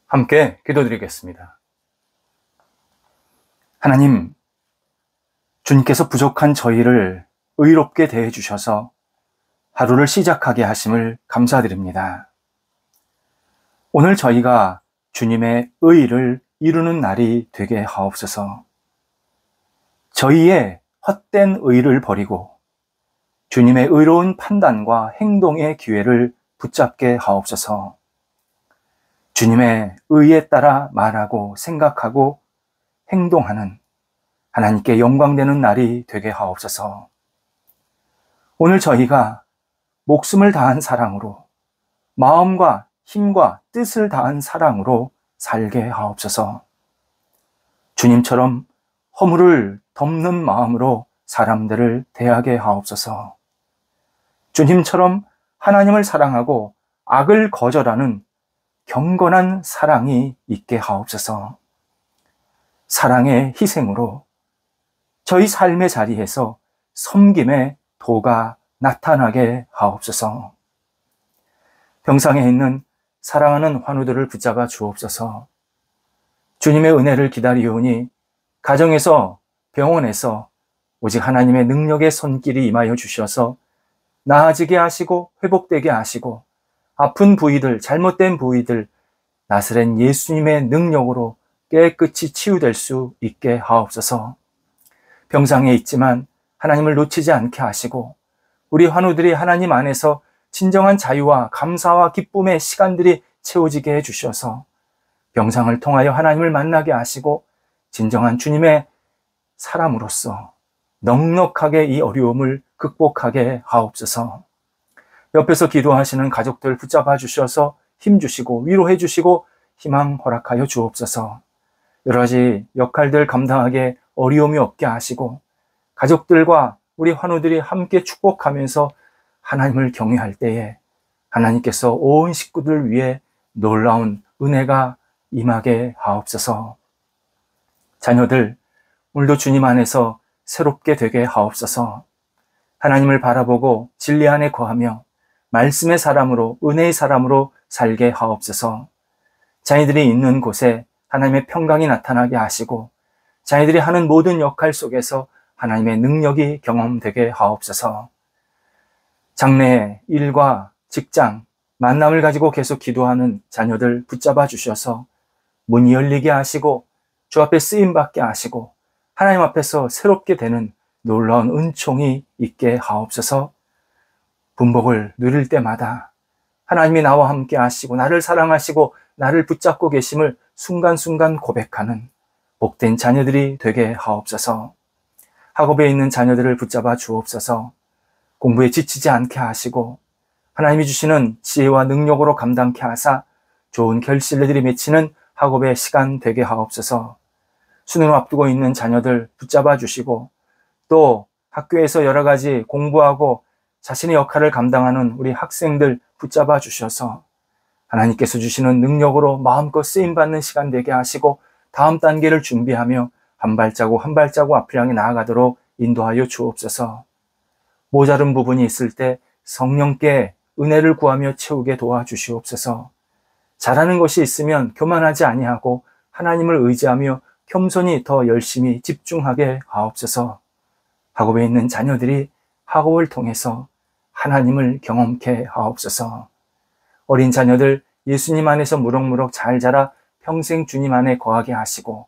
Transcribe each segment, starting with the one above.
함께 기도드리겠습니다. 하나님, 주님께서 부족한 저희를 의롭게 대해 주셔서 하루를 시작하게 하심을 감사드립니다. 오늘 저희가 주님의 의를 이루는 날이 되게 하옵소서. 저희의 헛된 의를 버리고 주님의 의로운 판단과 행동의 기회를 붙잡게 하옵소서. 주님의 의에 따라 말하고 생각하고 행동하는 하나님께 영광되는 날이 되게 하옵소서. 오늘 저희가 목숨을 다한 사랑으로, 마음과 힘과 뜻을 다한 사랑으로 살게 하옵소서. 주님처럼 허물을 덮는 마음으로 사람들을 대하게 하옵소서. 주님처럼 하나님을 사랑하고 악을 거절하는 경건한 사랑이 있게 하옵소서. 사랑의 희생으로 저희 삶의 자리에서 섬김의 도가 나타나게 하옵소서. 병상에 있는 사랑하는 환우들을 붙잡아 주옵소서. 주님의 은혜를 기다리오니 가정에서, 병원에서 오직 하나님의 능력의 손길이 임하여 주셔서 나아지게 하시고 회복되게 하시고 아픈 부위들, 잘못된 부위들 나사렛 예수님의 능력으로 깨끗이 치유될 수 있게 하옵소서. 병상에 있지만 하나님을 놓치지 않게 하시고 우리 환우들이 하나님 안에서 진정한 자유와 감사와 기쁨의 시간들이 채워지게 해주셔서 병상을 통하여 하나님을 만나게 하시고 진정한 주님의 사람으로서 넉넉하게 이 어려움을 극복하게 하옵소서. 옆에서 기도하시는 가족들 붙잡아 주셔서 힘주시고 위로해 주시고 희망 허락하여 주옵소서. 여러 가지 역할들 감당하게 어려움이 없게 하시고 가족들과 우리 환우들이 함께 축복하면서 하나님을 경외할 때에 하나님께서 온 식구들 위해 놀라운 은혜가 임하게 하옵소서. 자녀들 오늘도 주님 안에서 새롭게 되게 하옵소서. 하나님을 바라보고 진리 안에 거하며 말씀의 사람으로, 은혜의 사람으로 살게 하옵소서. 자녀들이 있는 곳에 하나님의 평강이 나타나게 하시고 자녀들이 하는 모든 역할 속에서 하나님의 능력이 경험되게 하옵소서. 장래의 일과 직장, 만남을 가지고 계속 기도하는 자녀들 붙잡아 주셔서 문이 열리게 하시고 주 앞에 쓰임받게 하시고 하나님 앞에서 새롭게 되는 놀라운 은총이 있게 하옵소서. 분복을 누릴 때마다 하나님이 나와 함께 하시고 나를 사랑하시고 나를 붙잡고 계심을 순간순간 고백하는 복된 자녀들이 되게 하옵소서. 학업에 있는 자녀들을 붙잡아 주옵소서. 공부에 지치지 않게 하시고 하나님이 주시는 지혜와 능력으로 감당케 하사 좋은 결실들이 맺히는 학업의 시간 되게 하옵소서. 수능을 앞두고 있는 자녀들 붙잡아 주시고 또 학교에서 여러 가지 공부하고 자신의 역할을 감당하는 우리 학생들 붙잡아 주셔서 하나님께서 주시는 능력으로 마음껏 쓰임받는 시간 되게 하시고 다음 단계를 준비하며 한 발자국 한 발자국 앞을 향해 나아가도록 인도하여 주옵소서. 모자른 부분이 있을 때 성령께 은혜를 구하며 채우게 도와주시옵소서. 잘하는 것이 있으면 교만하지 아니하고 하나님을 의지하며 겸손히 더 열심히 집중하게 하옵소서. 학업에 있는 자녀들이 학업을 통해서 하나님을 경험케 하옵소서. 어린 자녀들 예수님 안에서 무럭무럭 잘 자라 평생 주님 안에 거하게 하시고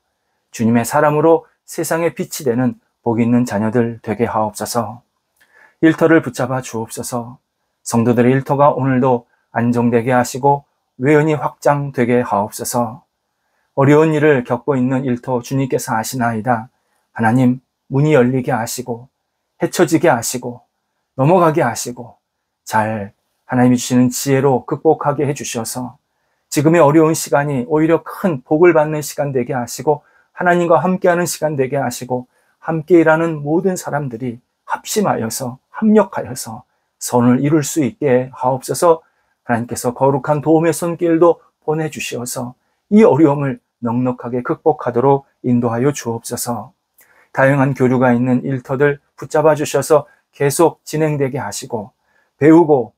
주님의 사람으로 세상에 빛이 되는 복 있는 자녀들 되게 하옵소서. 일터를 붙잡아 주옵소서. 성도들의 일터가 오늘도 안정되게 하시고 외연이 확장되게 하옵소서. 어려운 일을 겪고 있는 일터 주님께서 아시나이다. 하나님 문이 열리게 하시고 헤쳐지게 하시고 넘어가게 하시고 잘 하나님이 주시는 지혜로 극복하게 해주셔서 지금의 어려운 시간이 오히려 큰 복을 받는 시간 되게 하시고 하나님과 함께하는 시간 되게 하시고 함께 일하는 모든 사람들이 합심하여서 합력하여서 선을 이룰 수 있게 하옵소서. 하나님께서 거룩한 도움의 손길도 보내주시어서 이 어려움을 넉넉하게 극복하도록 인도하여 주옵소서. 다양한 교류가 있는 일터들 붙잡아 주셔서 계속 진행되게 하시고 배우고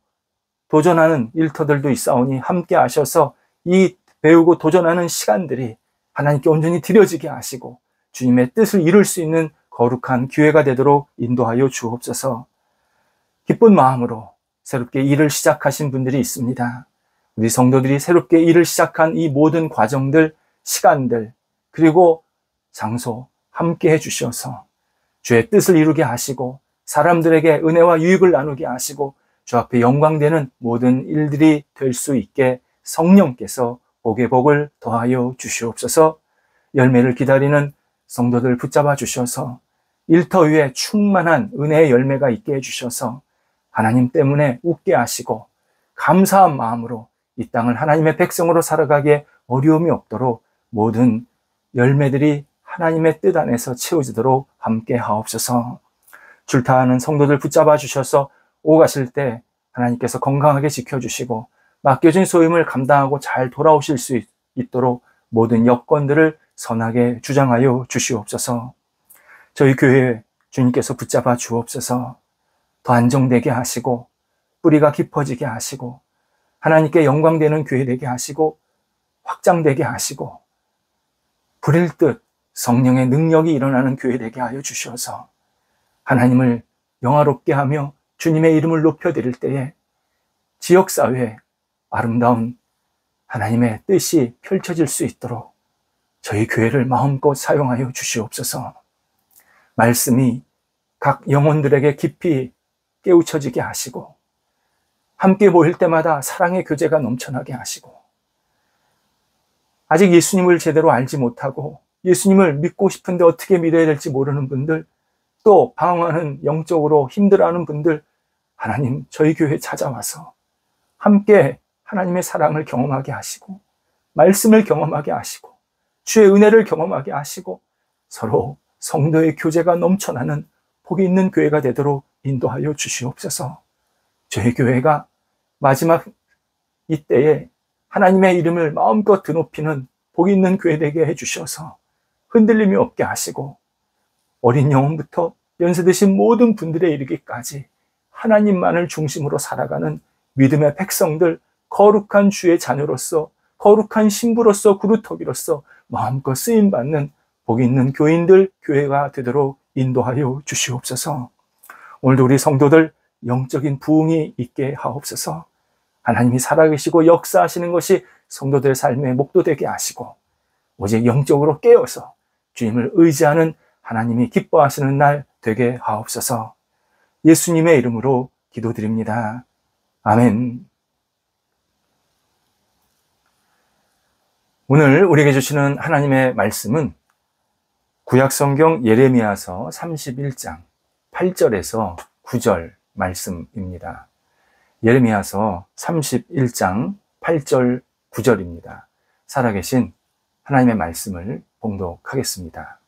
도전하는 일터들도 있사오니 함께 하셔서 이 배우고 도전하는 시간들이 하나님께 온전히 드려지게 하시고 주님의 뜻을 이룰 수 있는 거룩한 기회가 되도록 인도하여 주옵소서. 기쁜 마음으로 새롭게 일을 시작하신 분들이 있습니다. 우리 성도들이 새롭게 일을 시작한 이 모든 과정들, 시간들, 그리고 장소 함께 해주셔서 주의 뜻을 이루게 하시고 사람들에게 은혜와 유익을 나누게 하시고 주 앞에 영광되는 모든 일들이 될 수 있게 성령께서 복의 복을 더하여 주시옵소서. 열매를 기다리는 성도들 붙잡아 주셔서 일터 위에 충만한 은혜의 열매가 있게 해주셔서 하나님 때문에 웃게 하시고 감사한 마음으로 이 땅을 하나님의 백성으로 살아가기에 어려움이 없도록 모든 열매들이 하나님의 뜻 안에서 채워지도록 함께 하옵소서. 출타하는 성도들 붙잡아 주셔서 오가실 때 하나님께서 건강하게 지켜주시고 맡겨진 소임을 감당하고 잘 돌아오실 수 있도록 모든 여건들을 선하게 주장하여 주시옵소서. 저희 교회 주님께서 붙잡아 주옵소서. 더 안정되게 하시고 뿌리가 깊어지게 하시고 하나님께 영광되는 교회 되게 하시고 확장되게 하시고 부릴 듯 성령의 능력이 일어나는 교회 되게 하여 주셔서 하나님을 영화롭게 하며 주님의 이름을 높여드릴 때에 지역사회에 아름다운 하나님의 뜻이 펼쳐질 수 있도록 저희 교회를 마음껏 사용하여 주시옵소서. 말씀이 각 영혼들에게 깊이 깨우쳐지게 하시고 함께 모일 때마다 사랑의 교제가 넘쳐나게 하시고 아직 예수님을 제대로 알지 못하고 예수님을 믿고 싶은데 어떻게 믿어야 될지 모르는 분들, 또 방황하는 영적으로 힘들어하는 분들, 하나님 저희 교회에 찾아와서 함께 하나님의 사랑을 경험하게 하시고 말씀을 경험하게 하시고 주의 은혜를 경험하게 하시고 서로 성도의 교제가 넘쳐나는 복이 있는 교회가 되도록 인도하여 주시옵소서. 저희 교회가 마지막 이때에 하나님의 이름을 마음껏 드높이는 복이 있는 교회 되게 해주셔서 흔들림이 없게 하시고 어린 영혼부터 연세 드신 모든 분들에 이르기까지 하나님만을 중심으로 살아가는 믿음의 백성들, 거룩한 주의 자녀로서 거룩한 신부로서 그루터기로서 마음껏 쓰임받는 복이 있는 교인들, 교회가 되도록 인도하여 주시옵소서. 오늘도 우리 성도들 영적인 부흥이 있게 하옵소서. 하나님이 살아계시고 역사하시는 것이 성도들의 삶의 목도 되게 하시고 오직 영적으로 깨어서 주님을 의지하는 하나님이 기뻐하시는 날 되게 하옵소서. 예수님의 이름으로 기도드립니다. 아멘. 오늘 우리에게 주시는 하나님의 말씀은 구약성경 예레미야서 31장 8절에서 9절 말씀입니다. 예레미야서 31장 8절 9절입니다. 살아계신 하나님의 말씀을 봉독하겠습니다.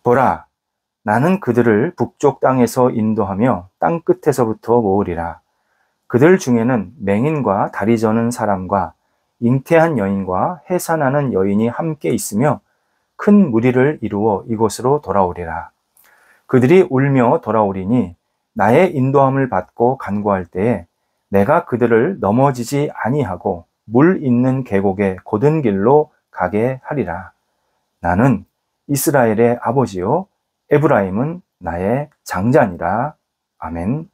보라, 나는 그들을 북쪽 땅에서 인도하며 땅 끝에서부터 모으리라. 그들 중에는 맹인과 다리 저는 사람과 잉태한 여인과 해산하는 여인이 함께 있으며 큰 무리를 이루어 이곳으로 돌아오리라. 그들이 울며 돌아오리니 나의 인도함을 받고 간구할 때에 내가 그들을 넘어지지 아니하고 물 있는 계곡의 곧은 길로 가게 하리라. 나는 이스라엘의 아버지요 에브라임은 나의 장자니라. 아멘.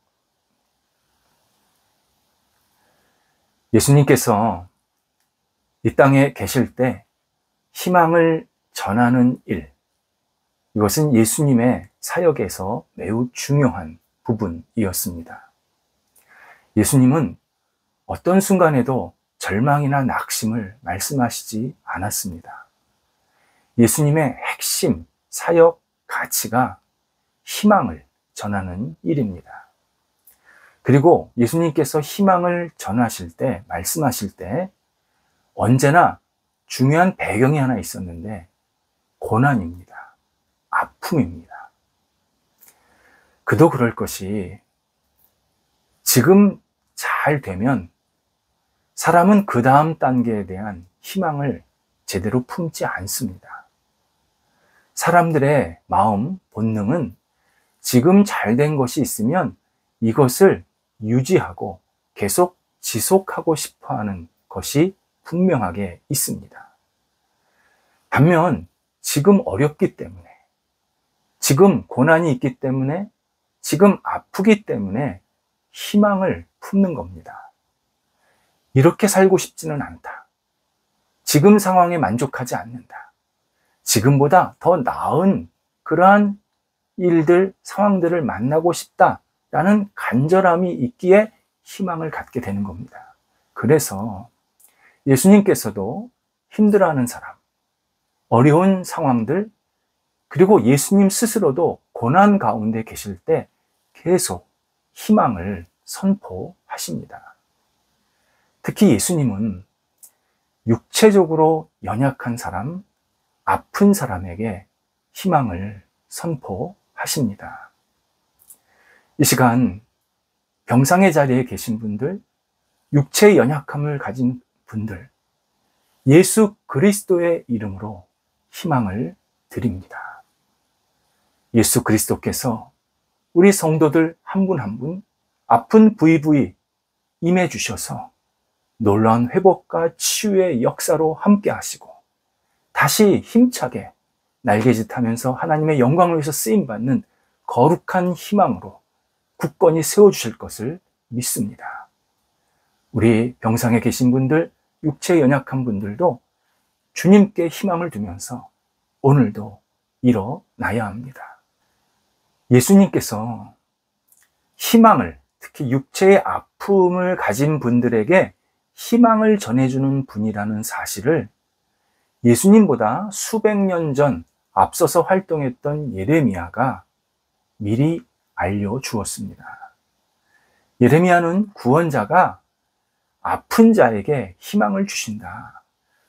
예수님께서 이 땅에 계실 때 희망을 전하는 일, 이것은 예수님의 사역에서 매우 중요한 부분이었습니다. 예수님은 어떤 순간에도 절망이나 낙심을 말씀하시지 않았습니다. 예수님의 핵심 사역 가치가 희망을 전하는 일입니다. 그리고 예수님께서 희망을 전하실 때, 말씀하실 때 언제나 중요한 배경이 하나 있었는데 고난입니다. 아픔입니다. 그도 그럴 것이 지금 잘 되면 사람은 그 다음 단계에 대한 희망을 제대로 품지 않습니다. 사람들의 마음, 본능은 지금 잘 된 것이 있으면 이것을 유지하고 계속 지속하고 싶어 하는 것이 분명하게 있습니다. 반면 지금 어렵기 때문에, 지금 고난이 있기 때문에, 지금 아프기 때문에 희망을 품는 겁니다. 이렇게 살고 싶지는 않다. 지금 상황에 만족하지 않는다. 지금보다 더 나은 그러한 일들, 상황들을 만나고 싶다라는 간절함이 있기에 희망을 갖게 되는 겁니다. 그래서 예수님께서도 힘들어하는 사람, 어려운 상황들, 그리고 예수님 스스로도 고난 가운데 계실 때 계속 희망을 선포하십니다. 특히 예수님은 육체적으로 연약한 사람, 아픈 사람에게 희망을 선포하십니다. 이 시간 병상의 자리에 계신 분들, 육체의 연약함을 가진 분들, 예수 그리스도의 이름으로 희망을 드립니다. 예수 그리스도께서 우리 성도들 한 분 한 분 아픈 부위부위 임해 주셔서 놀라운 회복과 치유의 역사로 함께 하시고 다시 힘차게 날개짓하면서 하나님의 영광을 위해서 쓰임받는 거룩한 희망으로 굳건히 세워주실 것을 믿습니다. 우리 병상에 계신 분들, 육체에 연약한 분들도 주님께 희망을 두면서 오늘도 일어나야 합니다. 예수님께서 희망을, 특히 육체의 아픔을 가진 분들에게 희망을 전해주는 분이라는 사실을 예수님보다 수백 년 전 앞서서 활동했던 예레미야가 미리 알려주었습니다. 예레미야는 구원자가 아픈 자에게 희망을 주신다.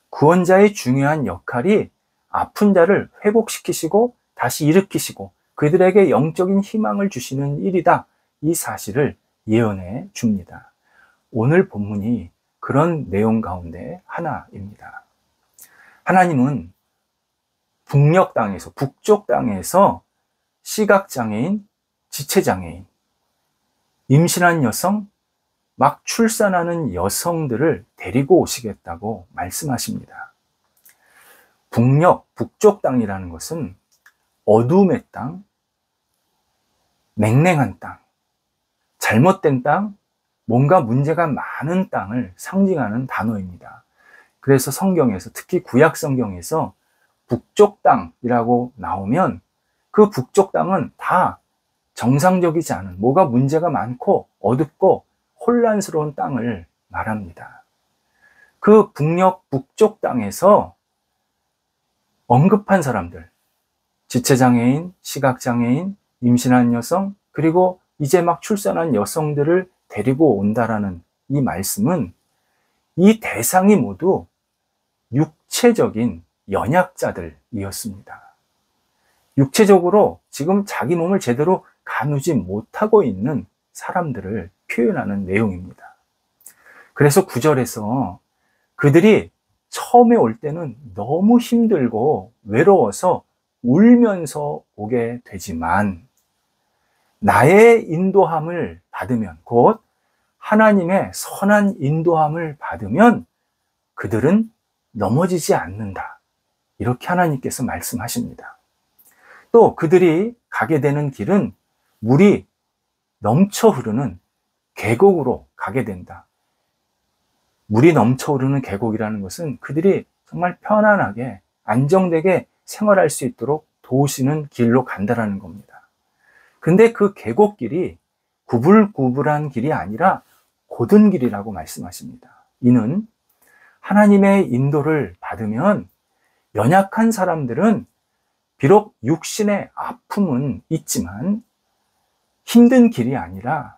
구원자의 중요한 역할이 아픈 자를 회복시키시고 다시 일으키시고 그들에게 영적인 희망을 주시는 일이다. 이 사실을 예언해 줍니다. 오늘 본문이 그런 내용 가운데 하나입니다. 하나님은 북녘 땅에서, 북쪽 땅에서 시각장애인, 지체장애인, 임신한 여성, 막 출산하는 여성들을 데리고 오시겠다고 말씀하십니다. 북녘, 북쪽 땅이라는 것은 어둠의 땅, 냉랭한 땅, 잘못된 땅, 뭔가 문제가 많은 땅을 상징하는 단어입니다. 그래서 성경에서, 특히 구약 성경에서 북쪽 땅이라고 나오면 그 북쪽 땅은 다 정상적이지 않은, 뭐가 문제가 많고 어둡고 혼란스러운 땅을 말합니다. 그 북녘 북쪽 땅에서 언급한 사람들, 지체장애인, 시각장애인, 임신한 여성, 그리고 이제 막 출산한 여성들을 데리고 온다라는 이 말씀은 이 대상이 모두 육체적인 연약자들이었습니다. 육체적으로 지금 자기 몸을 제대로 가누지 못하고 있는 사람들을 표현하는 내용입니다. 그래서 9절에서 그들이 처음에 올 때는 너무 힘들고 외로워서 울면서 오게 되지만 나의 인도함을 받으면, 곧 하나님의 선한 인도함을 받으면 그들은 넘어지지 않는다. 이렇게 하나님께서 말씀하십니다. 또 그들이 가게 되는 길은 물이 넘쳐 흐르는 계곡으로 가게 된다. 물이 넘쳐 흐르는 계곡이라는 것은 그들이 정말 편안하게 안정되게 생활할 수 있도록 도우시는 길로 간다라는 겁니다. 근데 그 계곡길이 구불구불한 길이 아니라 곧은 길이라고 말씀하십니다. 이는 하나님의 인도를 받으면 연약한 사람들은 비록 육신의 아픔은 있지만 힘든 길이 아니라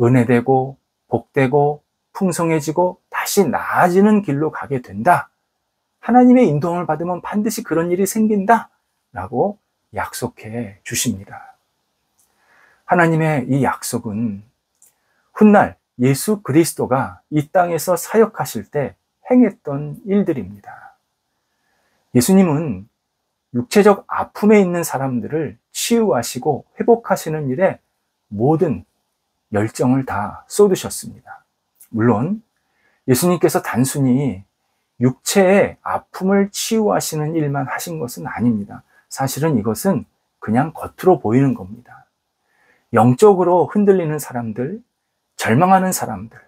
은혜되고 복되고 풍성해지고 다시 나아지는 길로 가게 된다. 하나님의 인도함을 받으면 반드시 그런 일이 생긴다. 라고 약속해 주십니다. 하나님의 이 약속은 훗날 예수 그리스도가 이 땅에서 사역하실 때 행했던 일들입니다. 예수님은 육체적 아픔에 있는 사람들을 치유하시고 회복하시는 일에 모든 열정을 다 쏟으셨습니다. 물론 예수님께서 단순히 육체의 아픔을 치유하시는 일만 하신 것은 아닙니다. 사실은 이것은 그냥 겉으로 보이는 겁니다. 영적으로 흔들리는 사람들, 절망하는 사람들,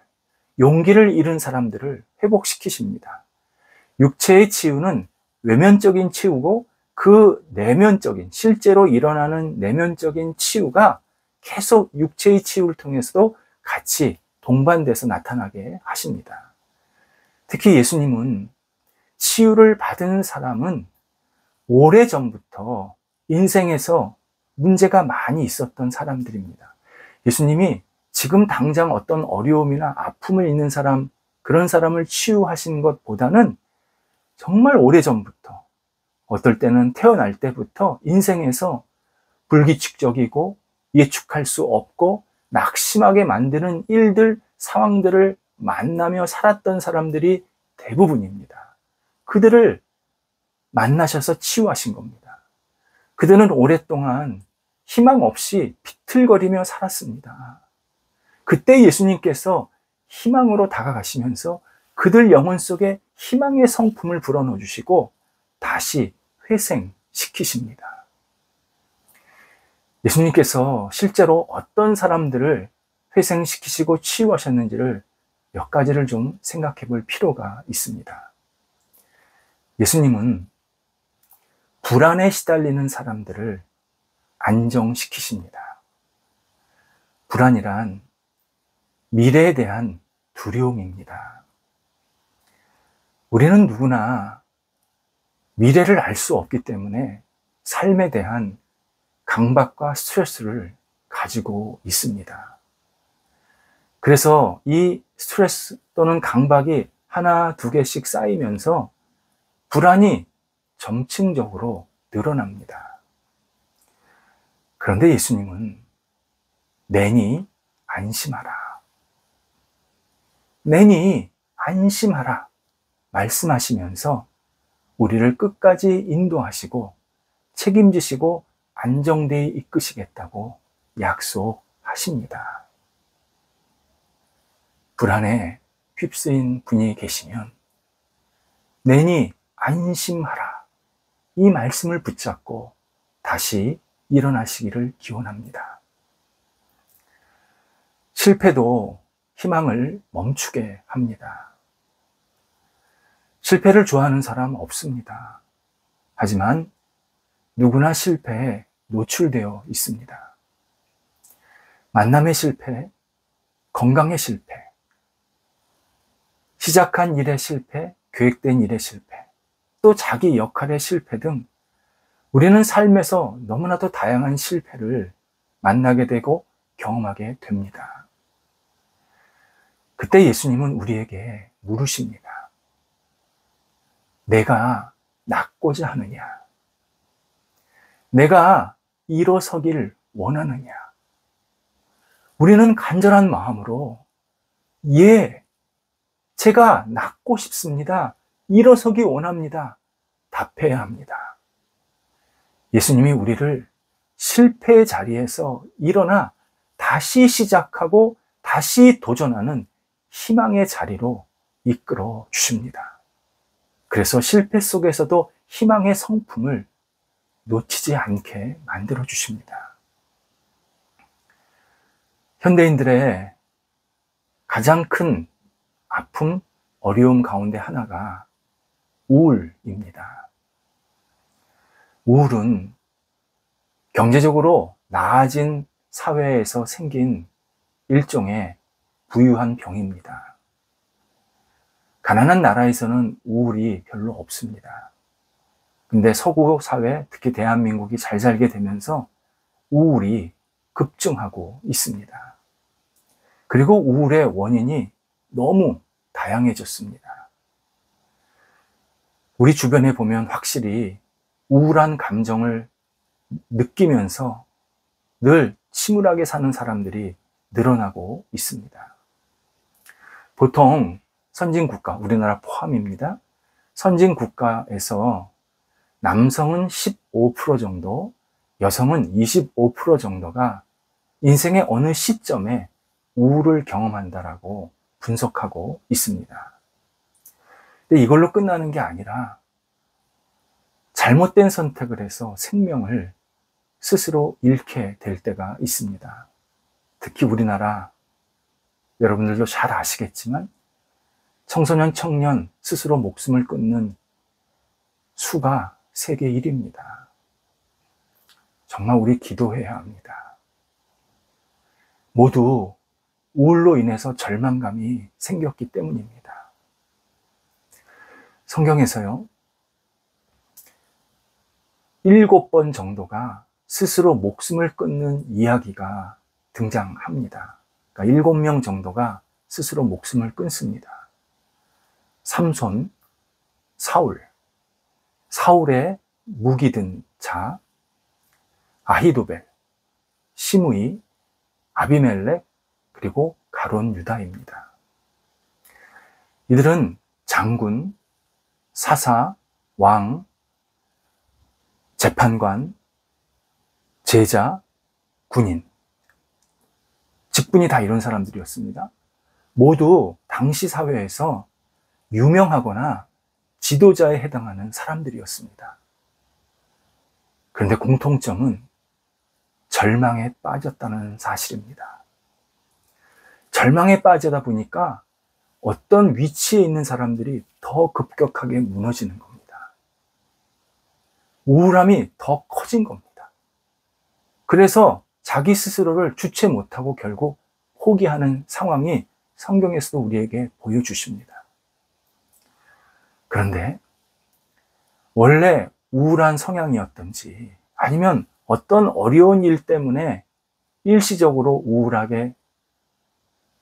용기를 잃은 사람들을 회복시키십니다. 육체의 치유는 외면적인 치유고 그 내면적인, 실제로 일어나는 내면적인 치유가 계속 육체의 치유를 통해서도 같이 동반돼서 나타나게 하십니다. 특히 예수님은 치유를 받은 사람은 오래전부터 인생에서 문제가 많이 있었던 사람들입니다. 예수님이 지금 당장 어떤 어려움이나 아픔을 있는 사람, 그런 사람을 치유하신 것보다는 정말 오래전부터, 어떨 때는 태어날 때부터 인생에서 불규칙적이고 예측할 수 없고 낙심하게 만드는 일들, 상황들을 만나며 살았던 사람들이 대부분입니다. 그들을 만나셔서 치유하신 겁니다. 그들은 오랫동안 희망 없이 비틀거리며 살았습니다. 그때 예수님께서 희망으로 다가가시면서 그들 영혼 속에 희망의 성품을 불어넣어 주시고 다시 회생시키십니다. 예수님께서 실제로 어떤 사람들을 회생시키시고 치유하셨는지를 몇 가지를 좀 생각해 볼 필요가 있습니다. 예수님은 불안에 시달리는 사람들을 안정시키십니다. 불안이란 미래에 대한 두려움입니다. 우리는 누구나 미래를 알 수 없기 때문에 삶에 대한 강박과 스트레스를 가지고 있습니다. 그래서 이 스트레스 또는 강박이 하나, 두 개씩 쌓이면서 불안이 점층적으로 늘어납니다. 그런데 예수님은 내니 안심하라. 내니 안심하라. 말씀하시면서 우리를 끝까지 인도하시고 책임지시고 안정되이 이끄시겠다고 약속하십니다. 불안에 휩쓰인 분이 계시면 내니 안심하라. 이 말씀을 붙잡고 다시 일어나시기를 기원합니다. 실패도 희망을 멈추게 합니다. 실패를 좋아하는 사람 없습니다. 하지만 누구나 실패에 노출되어 있습니다. 만남의 실패, 건강의 실패, 시작한 일의 실패, 계획된 일의 실패, 또 자기 역할의 실패 등 우리는 삶에서 너무나도 다양한 실패를 만나게 되고 경험하게 됩니다. 그때 예수님은 우리에게 물으십니다. 내가 낫고자 하느냐? 내가 일어서길 원하느냐? 우리는 간절한 마음으로 예, 제가 낫고 싶습니다. 일어서기 원합니다. 답해야 합니다. 예수님이 우리를 실패의 자리에서 일어나 다시 시작하고 다시 도전하는 희망의 자리로 이끌어 주십니다. 그래서 실패 속에서도 희망의 성품을 놓치지 않게 만들어 주십니다. 현대인들의 가장 큰 아픔, 어려움 가운데 하나가 우울입니다. 우울은 경제적으로 나아진 사회에서 생긴 일종의 부유한 병입니다. 가난한 나라에서는 우울이 별로 없습니다. 근데 서구 사회, 특히 대한민국이 잘 살게 되면서 우울이 급증하고 있습니다. 그리고 우울의 원인이 너무 다양해졌습니다. 우리 주변에 보면 확실히 우울한 감정을 느끼면서 늘 침울하게 사는 사람들이 늘어나고 있습니다. 보통 선진국가, 우리나라 포함입니다. 선진국가에서 남성은 15% 정도, 여성은 25% 정도가 인생의 어느 시점에 우울을 경험한다라고 분석하고 있습니다. 근데 이걸로 끝나는 게 아니라 잘못된 선택을 해서 생명을 스스로 잃게 될 때가 있습니다. 특히 우리나라, 여러분들도 잘 아시겠지만 청소년, 청년 스스로 목숨을 끊는 수가 세계 1위입니다. 정말 우리 기도해야 합니다. 모두 우울로 인해서 절망감이 생겼기 때문입니다. 성경에서요, 7번 정도가 스스로 목숨을 끊는 이야기가 등장합니다. 그러니까 7명 정도가 스스로 목숨을 끊습니다. 삼손, 사울의 무기 든 자, 아히도벨, 시므이, 아비멜렉, 그리고 가룟 유다입니다. 이들은 장군, 사사, 왕, 재판관, 제자, 군인, 직분이 다 이런 사람들이었습니다. 모두 당시 사회에서 유명하거나 지도자에 해당하는 사람들이었습니다. 그런데 공통점은 절망에 빠졌다는 사실입니다. 절망에 빠지다 보니까 어떤 위치에 있는 사람들이 더 급격하게 무너지는 겁니다. 우울함이 더 커진 겁니다. 그래서 자기 스스로를 주체 못하고 결국 포기하는 상황이 성경에서도 우리에게 보여주십니다. 그런데 원래 우울한 성향이었던지 아니면 어떤 어려운 일 때문에 일시적으로 우울하게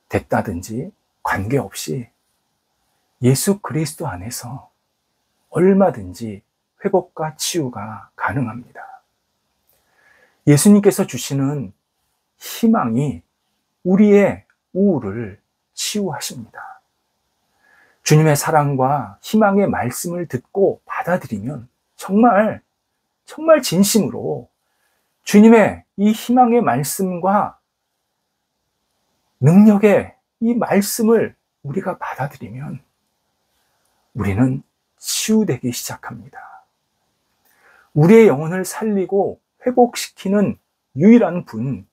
됐다든지 관계없이 예수 그리스도 안에서 얼마든지 회복과 치유가 가능합니다. 예수님께서 주시는 희망이 우리의 우울을 치유하십니다. 주님의 사랑과 희망의 말씀을 듣고 받아들이면 정말 진심으로 주님의 이 희망의 말씀과 능력의 이 말씀을 우리가 받아들이면 우리는 치유되기 시작합니다. 우리의 영혼을 살리고 회복시키는 유일한 분,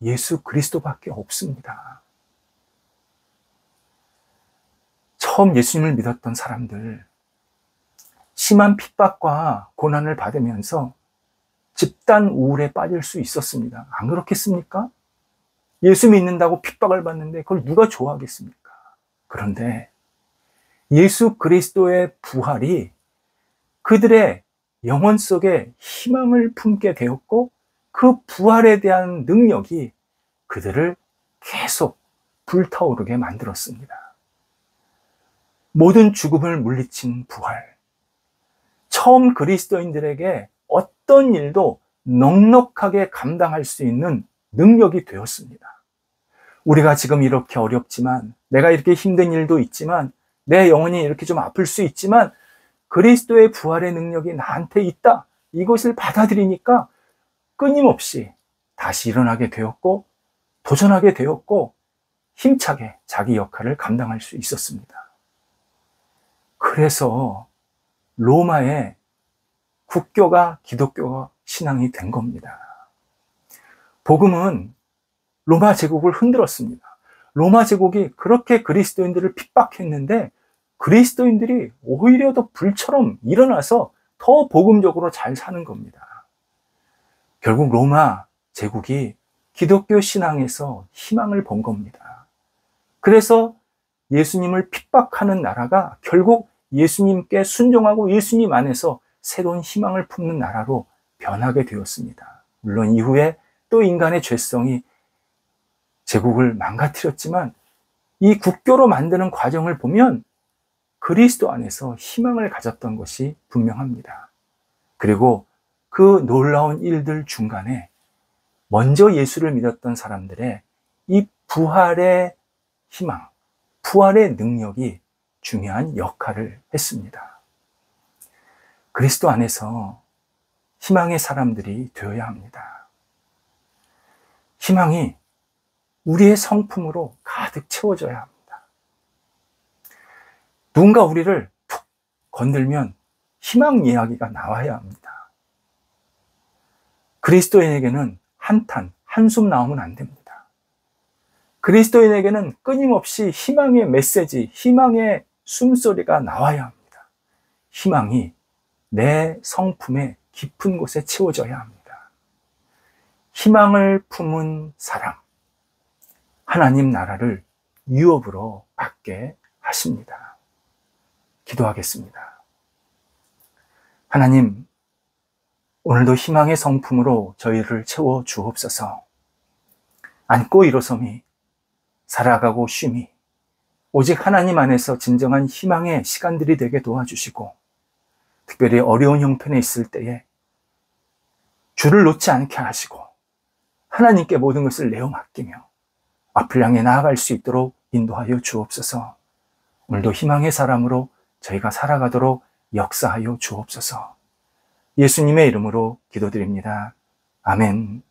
예수 그리스도밖에 없습니다. 처음 예수님을 믿었던 사람들, 심한 핍박과 고난을 받으면서 집단 우울에 빠질 수 있었습니다. 안 그렇겠습니까? 예수 믿는다고 핍박을 받는데 그걸 누가 좋아하겠습니까? 그런데 예수 그리스도의 부활이 그들의 영혼 속에 희망을 품게 되었고 그 부활에 대한 능력이 그들을 계속 불타오르게 만들었습니다. 모든 죽음을 물리친 부활. 처음 그리스도인들에게 어떤 일도 넉넉하게 감당할 수 있는 능력이 되었습니다. 우리가 지금 이렇게 어렵지만, 내가 이렇게 힘든 일도 있지만, 내 영혼이 이렇게 좀 아플 수 있지만 그리스도의 부활의 능력이 나한테 있다. 이것을 받아들이니까 끊임없이 다시 일어나게 되었고 도전하게 되었고 힘차게 자기 역할을 감당할 수 있었습니다. 그래서 로마의 국교가 기독교 신앙이 된 겁니다. 복음은 로마 제국을 흔들었습니다. 로마 제국이 그렇게 그리스도인들을 핍박했는데 그리스도인들이 오히려 더 불처럼 일어나서 더 복음적으로 잘 사는 겁니다. 결국 로마 제국이 기독교 신앙에서 희망을 본 겁니다. 그래서 예수님을 핍박하는 나라가 결국 예수님께 순종하고 예수님 안에서 새로운 희망을 품는 나라로 변하게 되었습니다. 물론 이후에 또 인간의 죄성이 제국을 망가뜨렸지만 이 국교로 만드는 과정을 보면 그리스도 안에서 희망을 가졌던 것이 분명합니다. 그리고 그 놀라운 일들 중간에 먼저 예수를 믿었던 사람들의 이 부활의 희망, 부활의 능력이 중요한 역할을 했습니다. 그리스도 안에서 희망의 사람들이 되어야 합니다. 희망이 우리의 성품으로 가득 채워져야 합니다. 누군가 우리를 툭 건들면 희망 이야기가 나와야 합니다. 그리스도인에게는 한탄, 한숨 나오면 안 됩니다. 그리스도인에게는 끊임없이 희망의 메시지, 희망의 숨소리가 나와야 합니다. 희망이 내 성품의 깊은 곳에 채워져야 합니다. 희망을 품은 사람, 하나님 나라를 유업으로 받게 하십니다. 기도하겠습니다. 하나님, 오늘도 희망의 성품으로 저희를 채워 주옵소서. 앉고 일어섬이, 살아가고 쉼이 오직 하나님 안에서 진정한 희망의 시간들이 되게 도와주시고, 특별히 어려운 형편에 있을 때에 주를 놓지 않게 하시고 하나님께 모든 것을 내어 맡기며 앞을 향해 나아갈 수 있도록 인도하여 주옵소서. 오늘도 희망의 사람으로 저희가 살아가도록 역사하여 주옵소서. 예수님의 이름으로 기도드립니다. 아멘.